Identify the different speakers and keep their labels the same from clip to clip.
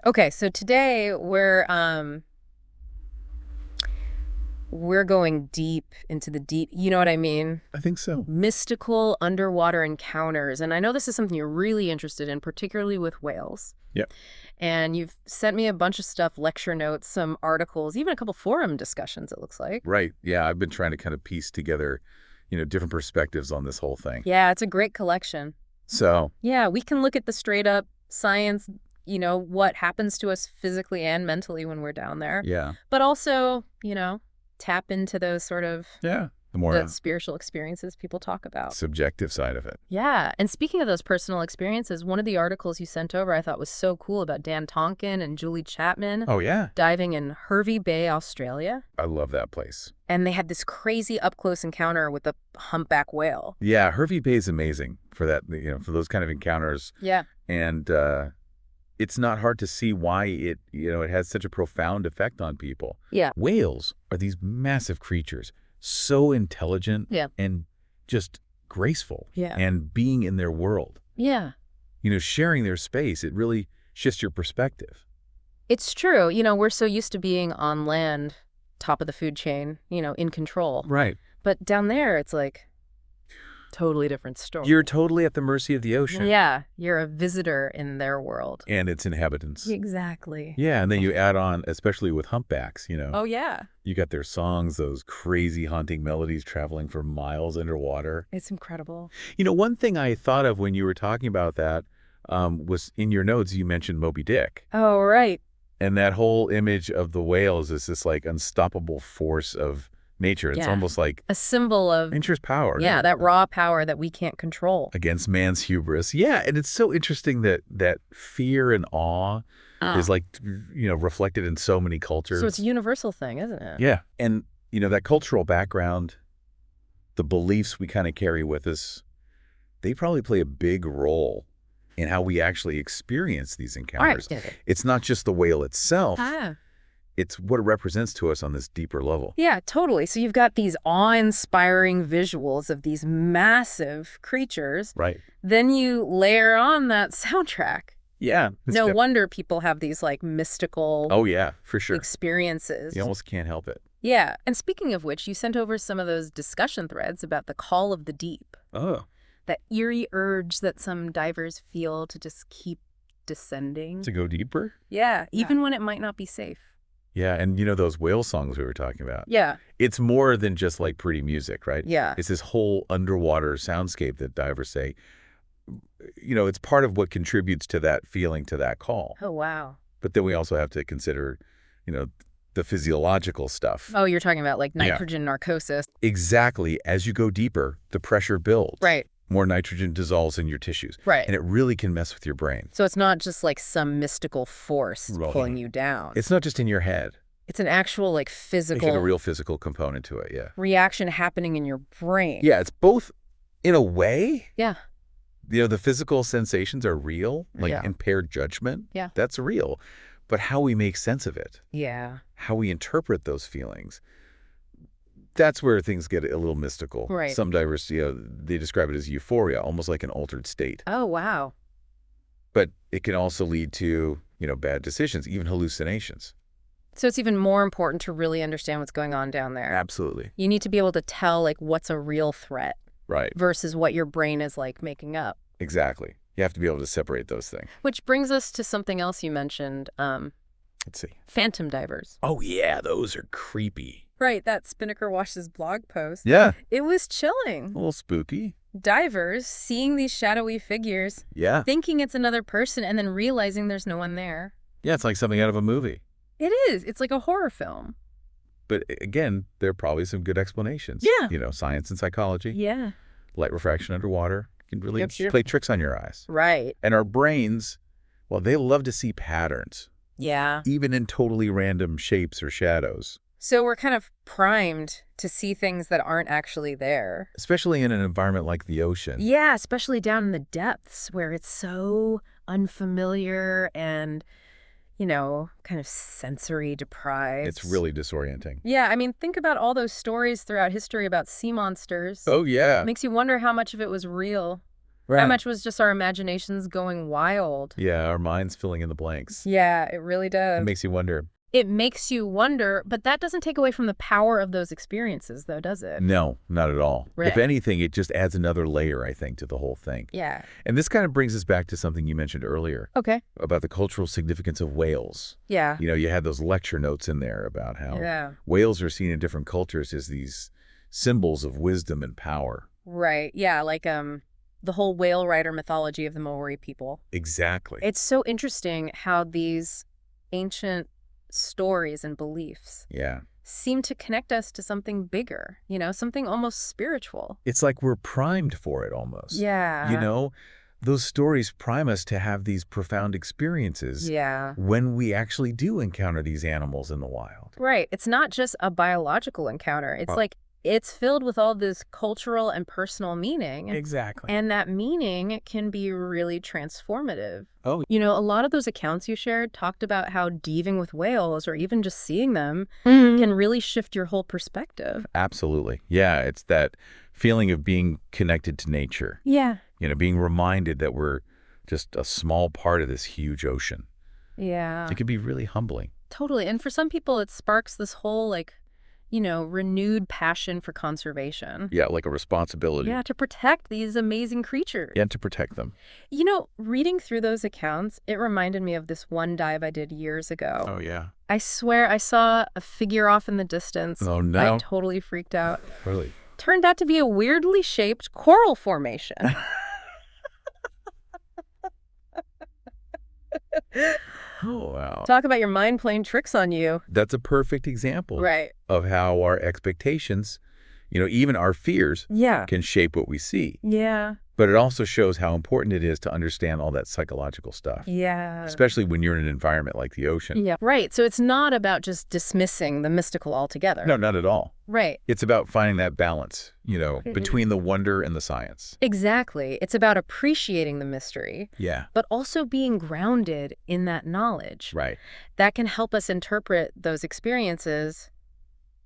Speaker 1: Okay, so today we're going deep into the deep, you know what I mean?
Speaker 2: I think so.
Speaker 1: Mystical underwater encounters. And I know this is something you're really interested in, particularly with whales.
Speaker 2: Yep.
Speaker 1: And you've sent me a bunch of stuff, lecture notes, some articles, even a couple forum discussions, it looks like.
Speaker 2: Right. Yeah, I've been trying to kind of piece together, different perspectives on this whole thing.
Speaker 1: Yeah, it's a great collection.
Speaker 2: So,
Speaker 1: Yeah, we can look at the straight up science, what happens to us physically and mentally when we're down there.
Speaker 2: yeah.
Speaker 1: But also, tap into those sort of
Speaker 2: Yeah. The
Speaker 1: the
Speaker 2: more
Speaker 1: spiritual experiences people talk about.
Speaker 2: subjective side of it.
Speaker 1: Yeah. And speaking of those personal experiences, one of the articles you sent over I thought was so cool about Dan Tonkin and Julie Chapman
Speaker 2: Oh, yeah.
Speaker 1: diving in Hervey Bay, Australia.
Speaker 2: I love that place.
Speaker 1: And they had this crazy up-close encounter with a humpback whale.
Speaker 2: Yeah, Hervey Bay is amazing for that, for those kind of encounters.
Speaker 1: Yeah.
Speaker 2: And it's not hard to see why it has such a profound effect on people.
Speaker 1: Yeah.
Speaker 2: Whales are these massive creatures, so intelligent
Speaker 1: Yeah.
Speaker 2: and just graceful.
Speaker 1: Yeah.
Speaker 2: And being in their world,
Speaker 1: Yeah.
Speaker 2: sharing their space, it really shifts your perspective.
Speaker 1: It's true. We're so used to being on land, top of the food chain, in control.
Speaker 2: Right.
Speaker 1: But down there, it's like totally different story.
Speaker 2: You're totally at the mercy of the ocean.
Speaker 1: Yeah, you're a visitor in their world.
Speaker 2: And its inhabitants.
Speaker 1: Exactly.
Speaker 2: Yeah, and then you add on, especially with humpbacks,
Speaker 1: Oh, yeah.
Speaker 2: you got their songs, those crazy haunting melodies traveling for miles underwater.
Speaker 1: It's incredible.
Speaker 2: One thing I thought of when you were talking about that was in your notes, you mentioned Moby Dick.
Speaker 1: Oh, right.
Speaker 2: And that whole image of the whales is this like unstoppable force of nature. It's
Speaker 1: Yeah.
Speaker 2: almost like
Speaker 1: A symbol of,
Speaker 2: nature's power.
Speaker 1: yeah, that raw power that we can't control.
Speaker 2: Against man's hubris. Yeah, and it's so interesting that fear and awe is like, reflected in so many cultures.
Speaker 1: So it's a universal thing, isn't it?
Speaker 2: Yeah. And, that cultural background, the beliefs we kind of carry with us, they probably play a big role in how we actually experience these encounters.
Speaker 1: Right.
Speaker 2: It's not just the whale itself.
Speaker 1: Ah.
Speaker 2: It's what it represents to us on this deeper level.
Speaker 1: Yeah, totally. So you've got these awe-inspiring visuals of these massive creatures.
Speaker 2: Right.
Speaker 1: Then you layer on that soundtrack.
Speaker 2: Yeah.
Speaker 1: No wonder people have these like mystical
Speaker 2: Oh, yeah, for sure.
Speaker 1: experiences.
Speaker 2: You almost can't help it.
Speaker 1: Yeah. And speaking of which, you sent over some of those discussion threads about the call of the deep.
Speaker 2: Oh.
Speaker 1: That eerie urge that some divers feel to just keep descending.
Speaker 2: To go deeper?
Speaker 1: Yeah, even when it might not be safe.
Speaker 2: Yeah, and those whale songs we were talking about.
Speaker 1: Yeah.
Speaker 2: It's more than just like pretty music, right?
Speaker 1: Yeah.
Speaker 2: It's this whole underwater soundscape that divers say, it's part of what contributes to that feeling, to that call.
Speaker 1: Oh, wow.
Speaker 2: But then we also have to consider, the physiological stuff.
Speaker 1: Oh, you're talking about like nitrogen narcosis.
Speaker 2: Exactly. As you go deeper, the pressure builds.
Speaker 1: Right.
Speaker 2: More nitrogen dissolves in your tissues.
Speaker 1: Right.
Speaker 2: And it really can mess with your brain.
Speaker 1: So it's not just like some mystical force
Speaker 2: Right.
Speaker 1: pulling you down.
Speaker 2: It's not just in your head.
Speaker 1: It's an actual like
Speaker 2: There's
Speaker 1: physical
Speaker 2: a real physical component to it, yeah.
Speaker 1: reaction happening in your brain.
Speaker 2: Yeah, it's both in a way.
Speaker 1: Yeah.
Speaker 2: The physical sensations are real, like
Speaker 1: Yeah.
Speaker 2: impaired judgment.
Speaker 1: Yeah.
Speaker 2: That's real. But how we make sense of it,
Speaker 1: Yeah.
Speaker 2: how we interpret those feelings, that's where things get a little mystical.
Speaker 1: Right.
Speaker 2: Some divers, they describe it as euphoria, almost like an altered state.
Speaker 1: Oh, wow.
Speaker 2: But it can also lead to, bad decisions, even hallucinations.
Speaker 1: So it's even more important to really understand what's going on down there.
Speaker 2: Absolutely.
Speaker 1: You need to be able to tell like what's a real threat
Speaker 2: Right.
Speaker 1: versus what your brain is like making up.
Speaker 2: Exactly. You have to be able to separate those things.
Speaker 1: Which brings us to something else you mentioned,
Speaker 2: Let's see.
Speaker 1: phantom divers.
Speaker 2: Oh, yeah, those are creepy.
Speaker 1: Right, that Spinnaker Wash's blog post.
Speaker 2: Yeah.
Speaker 1: It was chilling.
Speaker 2: A little spooky.
Speaker 1: Divers seeing these shadowy figures,
Speaker 2: Yeah.
Speaker 1: thinking it's another person, and then realizing there's no one there.
Speaker 2: Yeah, it's like something out of a movie.
Speaker 1: It is. It's like a horror film.
Speaker 2: But again, there are probably some good explanations.
Speaker 1: Yeah.
Speaker 2: Science and psychology,
Speaker 1: Yeah.
Speaker 2: light refraction underwater can really
Speaker 1: Yep, sure.
Speaker 2: play tricks on your eyes.
Speaker 1: Right.
Speaker 2: And our brains, well, they love to see patterns,
Speaker 1: Yeah.
Speaker 2: even in totally random shapes or shadows,
Speaker 1: So we're kind of primed to see things that aren't actually there.
Speaker 2: especially in an environment like the ocean.
Speaker 1: Yeah, especially down in the depths where it's so unfamiliar and, kind of sensory deprived.
Speaker 2: It's really disorienting.
Speaker 1: Yeah, I mean, think about all those stories throughout history about sea monsters.
Speaker 2: Oh, yeah.
Speaker 1: Makes you wonder how much of it was real. How much was just our imaginations going wild?
Speaker 2: Yeah, our minds filling in the blanks.
Speaker 1: Yeah, it really
Speaker 2: It
Speaker 1: does.
Speaker 2: makes you wonder.
Speaker 1: It makes you wonder, but that doesn't take away from the power of those experiences, though, does it?
Speaker 2: No, not at all.
Speaker 1: Right.
Speaker 2: If anything, it just adds another layer, I think, to the whole thing.
Speaker 1: Yeah.
Speaker 2: And this kind of brings us back to something you mentioned earlier
Speaker 1: Okay.
Speaker 2: about the cultural significance of whales.
Speaker 1: Yeah.
Speaker 2: You had those lecture notes in there about how
Speaker 1: Yeah.
Speaker 2: whales are seen in different cultures as these symbols of wisdom and power.
Speaker 1: Right. Yeah, like the whole whale rider mythology of the Maori people.
Speaker 2: Exactly.
Speaker 1: It's so interesting how these ancient stories and beliefs
Speaker 2: Yeah.
Speaker 1: seem to connect us to something bigger, something almost spiritual.
Speaker 2: It's like we're primed for it almost.
Speaker 1: Yeah.
Speaker 2: Those stories prime us to have these profound experiences
Speaker 1: Yeah.
Speaker 2: when we actually do encounter these animals in the wild.
Speaker 1: Right. It's not just a biological encounter. It's like it's filled with all this cultural and personal meaning.
Speaker 2: Exactly.
Speaker 1: And that meaning can be really transformative.
Speaker 2: Oh.
Speaker 1: A lot of those accounts you shared talked about how diving with whales or even just seeing them can really shift your whole perspective.
Speaker 2: Absolutely. Yeah, it's that feeling of being connected to nature.
Speaker 1: Yeah.
Speaker 2: Being reminded that we're just a small part of this huge ocean.
Speaker 1: Yeah.
Speaker 2: It can be really humbling.
Speaker 1: Totally. And for some people, it sparks this whole, renewed passion for conservation.
Speaker 2: Yeah, like a responsibility.
Speaker 1: Yeah, to protect these amazing creatures.
Speaker 2: And to protect them.
Speaker 1: Reading through those accounts, it reminded me of this one dive I did years ago.
Speaker 2: Oh, yeah.
Speaker 1: I swear I saw a figure off in the distance.
Speaker 2: Oh, no.
Speaker 1: I totally freaked out.
Speaker 2: Really?
Speaker 1: Turned out to be a weirdly shaped coral formation.
Speaker 2: Oh, wow.
Speaker 1: Talk about your mind playing tricks on you.
Speaker 2: That's a perfect example
Speaker 1: Right.
Speaker 2: of how our expectations, even our fears,
Speaker 1: Yeah.
Speaker 2: can shape what we see.
Speaker 1: Yeah.
Speaker 2: But it also shows how important it is to understand all that psychological stuff,
Speaker 1: Yeah.
Speaker 2: especially when you're in an environment like the ocean.
Speaker 1: Yeah. Right. So it's not about just dismissing the mystical altogether.
Speaker 2: No, not at all.
Speaker 1: Right.
Speaker 2: It's about finding that balance, between the wonder and the science.
Speaker 1: Exactly. It's about appreciating the mystery,
Speaker 2: Yeah,
Speaker 1: but also being grounded in that knowledge.
Speaker 2: right.
Speaker 1: That can help us interpret those experiences,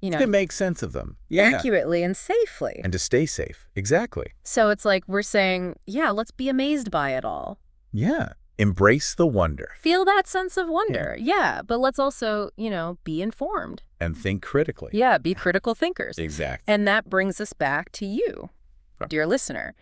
Speaker 2: To make sense of them. Yeah.
Speaker 1: accurately and safely.
Speaker 2: And to stay safe. Exactly.
Speaker 1: So it's like we're saying, yeah, let's be amazed by it all.
Speaker 2: Yeah. Embrace the wonder
Speaker 1: Feel that sense of wonder. Yeah. But let's also, be informed.
Speaker 2: and think critically.
Speaker 1: Yeah. Be critical thinkers.
Speaker 2: Exactly.
Speaker 1: And that brings us back to you,
Speaker 2: Right.
Speaker 1: dear listener.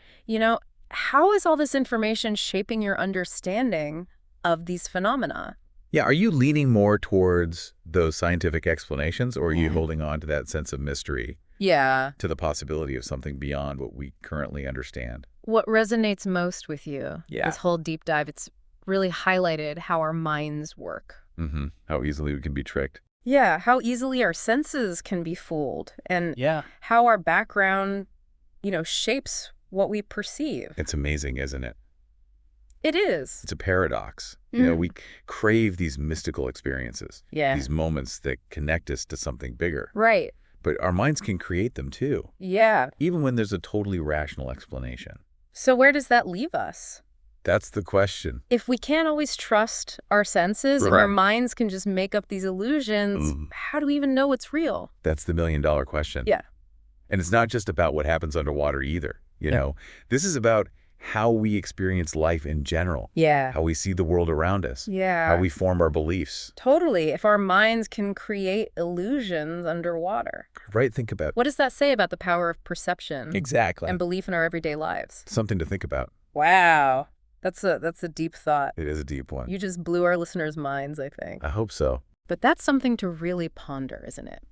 Speaker 1: How is all this information shaping your understanding of these phenomena?
Speaker 2: Yeah, are you leaning more towards those scientific explanations, or are you holding on to that sense of mystery,
Speaker 1: Yeah.
Speaker 2: to the possibility of something beyond what we currently understand?
Speaker 1: What resonates most with you?
Speaker 2: Yeah.
Speaker 1: This whole deep dive, it's really highlighted how our minds work.
Speaker 2: Mm-hmm. How easily we can be tricked.
Speaker 1: Yeah, how easily our senses can be fooled and
Speaker 2: Yeah.
Speaker 1: how our background, shapes what we perceive.
Speaker 2: It's amazing, isn't it?
Speaker 1: It is.
Speaker 2: It's a paradox.
Speaker 1: Mm.
Speaker 2: We crave these mystical experiences,
Speaker 1: Yeah.
Speaker 2: these moments that connect us to something bigger.
Speaker 1: Right.
Speaker 2: But our minds can create them too,
Speaker 1: Yeah.
Speaker 2: even when there's a totally rational explanation.
Speaker 1: So where does that leave us?
Speaker 2: That's the question.
Speaker 1: If we can't always trust our senses and
Speaker 2: Right.
Speaker 1: our minds can just make up these illusions, how do we even know what's real?
Speaker 2: That's the million-dollar question.
Speaker 1: Yeah.
Speaker 2: And it's not just about what happens underwater either. This is about how we experience life in general,
Speaker 1: Yeah.
Speaker 2: how we see the world around us,
Speaker 1: Yeah.
Speaker 2: how we form our beliefs.
Speaker 1: Totally. If our minds can create illusions underwater.
Speaker 2: Right? Think about
Speaker 1: What does that say about the power of perception
Speaker 2: exactly.
Speaker 1: and belief in our everyday lives?
Speaker 2: Something to think about.
Speaker 1: Wow. That's a deep thought.
Speaker 2: It is a deep one.
Speaker 1: You just blew our listeners' minds, I think.
Speaker 2: I hope so.
Speaker 1: But that's something to really ponder, isn't it?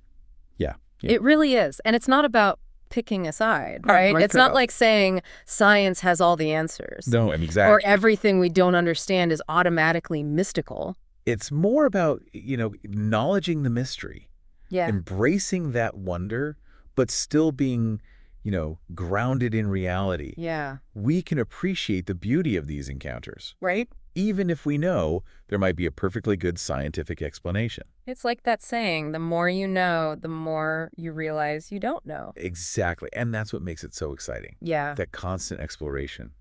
Speaker 2: Yeah.
Speaker 1: It really is. And it's not about picking a side, right?
Speaker 2: Right.
Speaker 1: It's not like saying science has all the answers.
Speaker 2: No, and exactly.
Speaker 1: Or everything we don't understand is automatically mystical.
Speaker 2: It's more about, acknowledging the mystery,
Speaker 1: Yeah.
Speaker 2: embracing that wonder, but still being, grounded in reality.
Speaker 1: Yeah.
Speaker 2: We can appreciate the beauty of these encounters,
Speaker 1: Right?
Speaker 2: even if we know there might be a perfectly good scientific explanation.
Speaker 1: It's like that saying, the more you know, the more you realize you don't know.
Speaker 2: Exactly. And that's what makes it so exciting.
Speaker 1: Yeah.
Speaker 2: That constant exploration,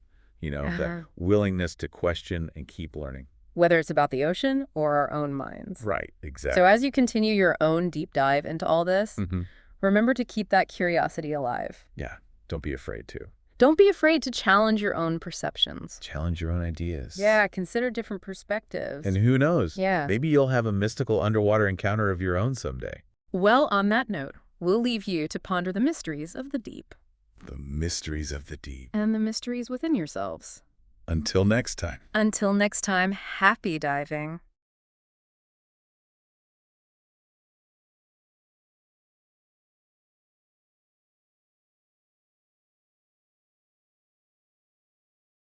Speaker 1: Uh-huh.
Speaker 2: that willingness to question and keep learning.
Speaker 1: Whether it's about the ocean or our own minds.
Speaker 2: Right. Exactly.
Speaker 1: So as you continue your own deep dive into all this,
Speaker 2: Mhm.
Speaker 1: remember to keep that curiosity alive.
Speaker 2: Yeah. Don't be afraid to.
Speaker 1: Don't be afraid to challenge your own perceptions.
Speaker 2: Challenge your own ideas.
Speaker 1: Yeah, consider different perspectives.
Speaker 2: And who knows?
Speaker 1: Yeah.
Speaker 2: Maybe you'll have a mystical underwater encounter of your own someday.
Speaker 1: Well, on that note, we'll leave you to ponder the mysteries of the deep.
Speaker 2: The mysteries of the deep.
Speaker 1: And the mysteries within yourselves.
Speaker 2: Until next time.
Speaker 1: Until next time, happy diving.